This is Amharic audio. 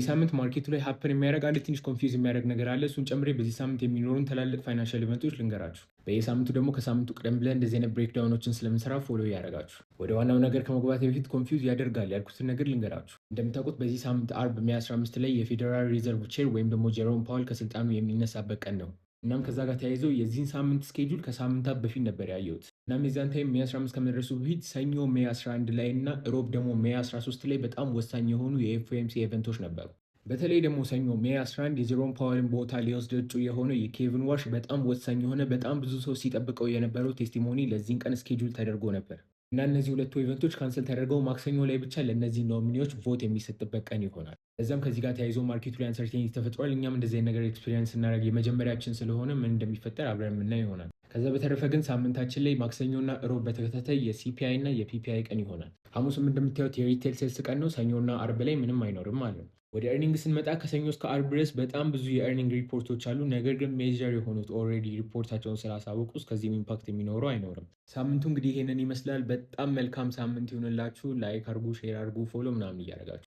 ሳምንት ማርኬቱ ላይ ሀፕን የሚያደርግ አንድ ትንሽ ኮንፊውዝ የሚያደርግ ነገር አለ። እሱን ጨምሬ በዚህ ሳምንት የሚኖሩን ትላልቅ ፋይናንሻል ኢቨንቶች ልንገራችሁ። በየሳምንቱ ደግሞ ከሳምንቱ ቀደም ብለን እንደዚህ አይነት ብሬክዳውኖችን ስለምንሰራ ፎሎ ያደርጋችሁ። ወደ ዋናው ነገር ከመግባት በፊት ኮንፊውዝ ያደርጋል ያልኩትን ነገር ልንገራችሁ። እንደምታውቁት በዚህ ሳምንት አርብ ሜይ 15 ላይ የፌዴራል ሪዘርቭ ቼር ወይም ደግሞ ጀሮም ፓወል ከስልጣኑ የሚነሳበት ቀን ነው። እናም ከዛ ጋር ተያይዞ የዚህን ሳምንት ስኬጁል ከሳምንታት በፊት ነበር ያየሁት። እናም የዛን ታይም ሜይ 15 ከመድረሱ በፊት ሰኞ ሜይ 11 ላይ እና ሮብ ደግሞ ሜይ 13 ላይ በጣም ወሳኝ የሆኑ የኤፍኦኤምሲ ኢቨንቶች ነበሩ። በተለይ ደግሞ ሰኞ ሜይ 11 የጀሮም ፓወልን ቦታ ሊወስድ እጩ የሆነው የኬቪን ዋሽ በጣም ወሳኝ የሆነ በጣም ብዙ ሰው ሲጠብቀው የነበረው ቴስቲሞኒ ለዚህን ቀን ስኬጁል ተደርጎ ነበር እና እነዚህ ሁለቱ ኢቨንቶች ካንሰል ተደርገው ማክሰኞ ላይ ብቻ ለእነዚህ ኖሚኒዎች ቮት የሚሰጥበት ቀን ይሆናል። እዛም ከዚህ ጋር ተያይዞ ማርኬቱ ላይ አንሰርቴኒቲ ተፈጥሯል። እኛም እንደዚህ ነገር ኤክስፔሪንስ ስናደርግ የመጀመሪያችን ስለሆነ ምን እንደሚፈጠር አብረን የምናየው ይሆናል። ከዛ በተረፈ ግን ሳምንታችን ላይ ማክሰኞና እሮብ በተከታታይ የሲፒአይ እና የፒፒአይ ቀን ይሆናል። ሐሙስም እንደምታዩት የሪቴል ሴልስ ቀን ነው። ሰኞና አርብ ላይ ምንም አይኖርም ማለት ነው። ወደ ኤርኒንግ ስንመጣ ከሰኞ እስከ አርብ ድረስ በጣም ብዙ የኤርኒንግ ሪፖርቶች አሉ። ነገር ግን ሜጀር የሆኑት ኦልሬዲ ሪፖርታቸውን ስላሳወቁ እስከዚህም ኢምፓክት የሚኖረው አይኖርም። ሳምንቱ እንግዲህ ይሄንን ይመስላል። በጣም መልካም ሳምንት ይሁንላችሁ። ላይክ አርጉ፣ ሼር አርጉ፣ ፎሎ ምናምን እያደረጋችሁ